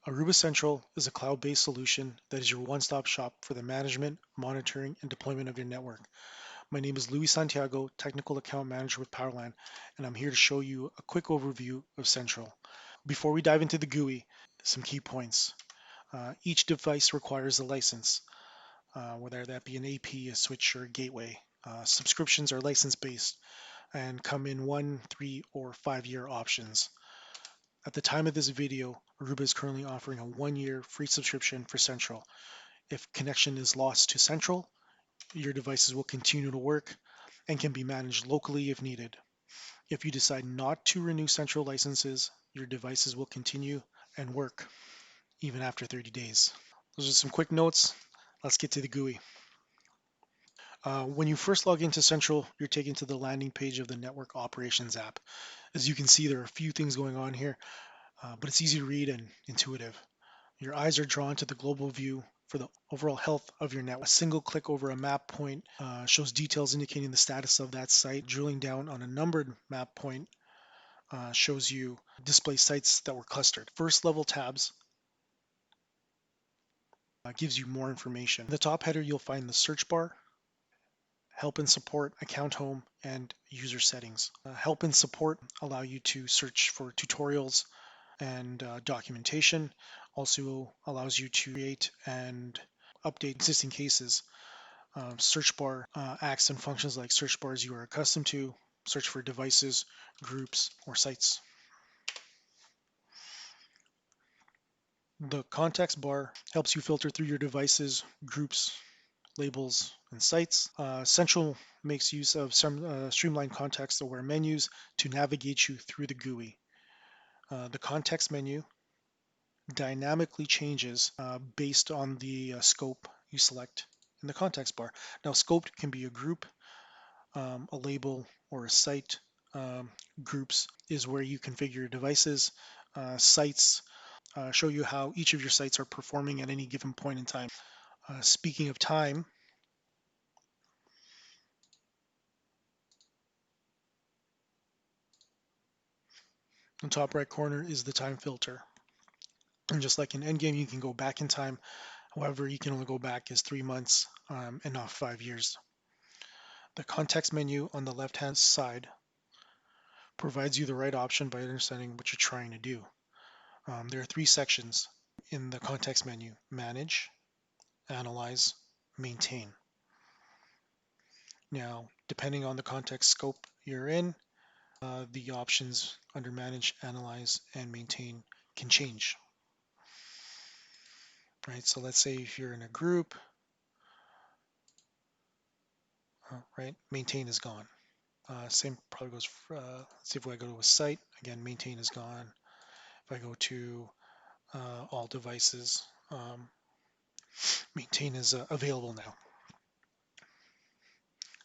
Aruba Central is a cloud-based solution that is your one-stop shop for the management, monitoring, and deployment of your network. My name is Luis Santiago, Technical Account Manager with Powerland, and I'm here to show you a quick overview of Central. Before we dive into the GUI, some key points. Each device requires a license, whether that be an AP, a switch, or a gateway. Subscriptions are license-based and come in 1, 3, or 5-year options. At the time of this video, Aruba is currently offering a 1-year free subscription for Central. If connection is lost to Central, your devices will continue to work and can be managed locally if needed. If you decide not to renew Central licenses, your devices will continue and work even after 30 days. Those are some quick notes. Let's get to the GUI. When you first log into Central, you're taken to the landing page of the Network Operations app. As you can see, there are a few things going on here, but it's easy to read and intuitive. Your eyes are drawn to the global view for the overall health of your network. A single click over a map point shows details indicating the status of that site. Drilling down on a numbered map point shows you display sites that were clustered. First level tabs gives you more information. In the top header, you'll find the search bar, help and support, account home, and user settings. Help and support allow you to search for tutorials and documentation. Also allows you to create and update existing cases. Search bar acts and functions like search bars you are accustomed to. Search for devices, groups, or sites. The context bar helps you filter through your devices, groups, labels, and sites. Central makes use of some streamlined context-aware menus to navigate you through the GUI. The context menu dynamically changes based on the scope you select in the context bar. Now, scope can be a group, a label, or a site. Groups is where you configure your devices. Sites show you how each of your sites are performing at any given point in time. Speaking of time, in the top right corner is the time filter. And just like in Endgame, you can go back in time. However, you can only go back as 3 months and not 5 years. The context menu on the left-hand side provides you the right option by understanding what you're trying to do. There are 3 sections in the context menu: Manage, Analyze, Maintain. Now, depending on the context scope you're in, the options under Manage, Analyze, and Maintain can change. Right, so let's say if you're in a group, right, Maintain is gone. Same probably goes for, let's see if I go to a site, again, Maintain is gone. If I go to all devices, Maintain is available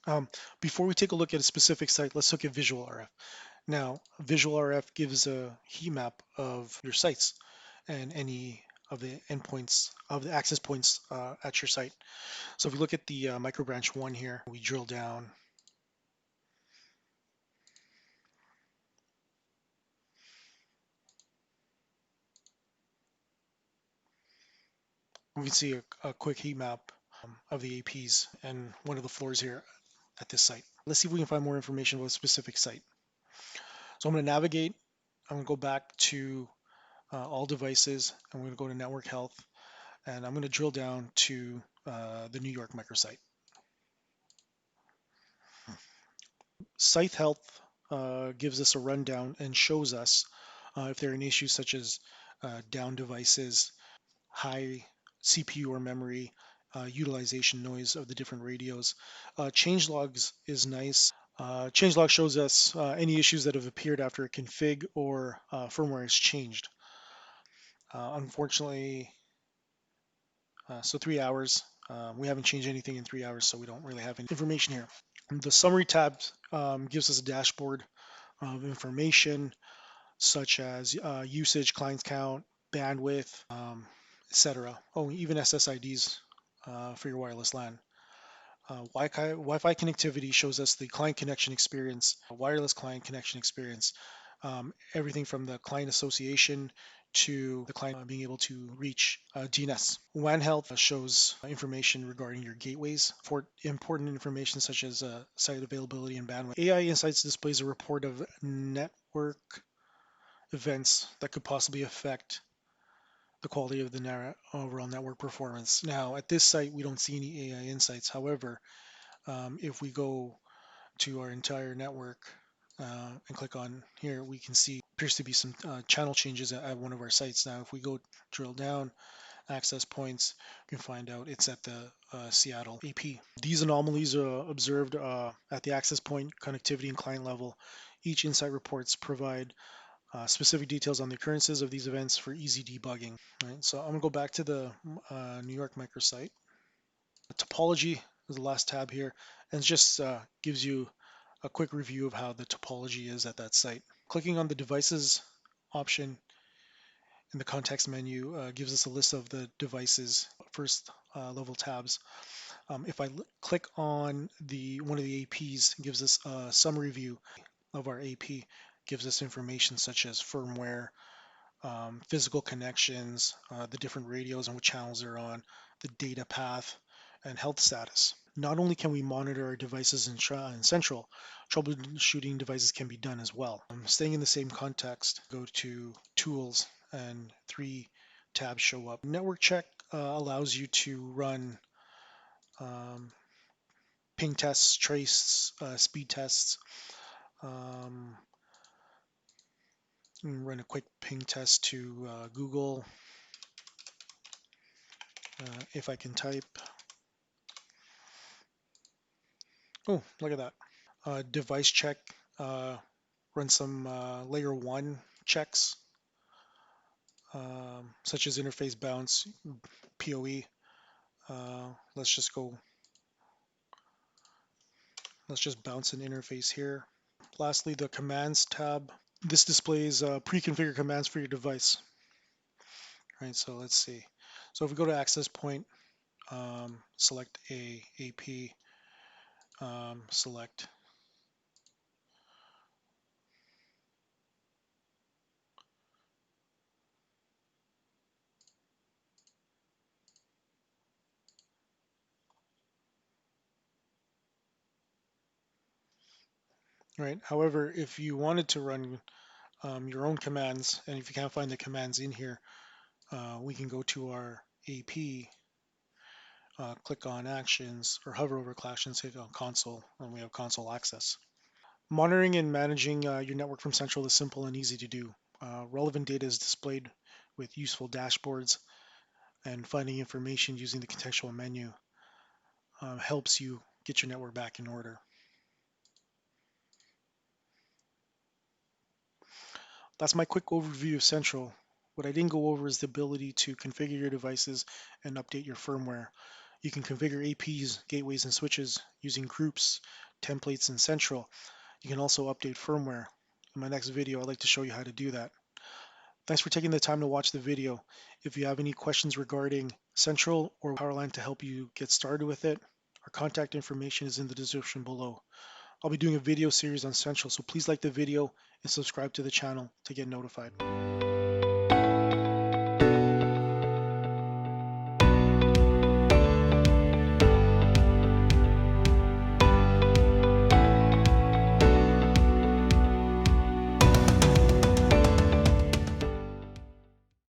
now. Before we take a look at a specific site, let's look at Visual RF. Now, Visual RF gives a heat map of your sites and any of the endpoints, of the access points at your site. So if we look at the microbranch 1 here, we drill down. We can see a quick heat map of the APs and one of the floors here at this site. Let's see if we can find more information about a specific site. So I'm going to navigate. I'm going to go back to all devices. I'm going to go to network health, and I'm going to drill down to the New York microsite. Site health gives us a rundown and shows us if there are any issues such as down devices, high CPU or memory, utilization noise of the different radios. Changelogs is nice. Changelog shows us any issues that have appeared after a config or firmware is changed. Unfortunately, so 3 hours. We haven't changed anything in 3 hours, so we don't really have any information here. The summary tab gives us a dashboard of information such as usage, client count, bandwidth, etc. Oh, even SSIDs for your wireless LAN. Wi-Fi connectivity shows us the client connection experience, wireless client connection experience, everything from the client association, to the client being able to reach DNS. WAN health shows information regarding your gateways for important information such as site availability and bandwidth. AI Insights displays a report of network events that could possibly affect the quality of the overall network performance. Now, at this site, we don't see any AI insights. However, if we go to our entire network and click on here, we can see appears to be some channel changes at one of our sites. Now, if we go drill down, access points, you can find out it's at the Seattle AP. These anomalies are observed at the access point, connectivity, and client level. Each insight reports provide specific details on the occurrences of these events for easy debugging. Right? So I'm going to go back to the New York microsite. The topology is the last tab here, and it just gives you a quick review of how the topology is at that site. Clicking on the devices option in the context menu gives us a list of the devices, first level tabs. If I click on one of the APs, it gives us a summary view of our AP, gives us information such as firmware, physical connections, the different radios and what channels they're on, the data path, and health status. Not only can we monitor our devices in Central, troubleshooting devices can be done as well. Staying in the same context, go to Tools, and 3 tabs show up. Network check allows you to run ping tests, trace, speed tests. Run a quick ping test to Google. If I can type. Oh, look at that. Device check, run some layer 1 checks, such as interface bounce, PoE. Let's just bounce an interface here. Lastly, the commands tab. This displays pre-configured commands for your device. Right, so let's see. So if we go to access point, select a AP, select right. However, if you wanted to run your own commands, and if you can't find the commands in here, we can go to our AP, click on Actions, or hover over Actions, hit on Console, and we have console access. Monitoring and managing your network from Central is simple and easy to do. Relevant data is displayed with useful dashboards, and finding information using the contextual menu helps you get your network back in order. That's my quick overview of Central. What I didn't go over is the ability to configure your devices and update your firmware. You can configure APs, gateways, and switches using groups, templates, and Central. You can also update firmware. In my next video, I'd like to show you how to do that. Thanks for taking the time to watch the video. If you have any questions regarding Central or Powerland to help you get started with it, our contact information is in the description below. I'll be doing a video series on Central, so please like the video and subscribe to the channel to get notified.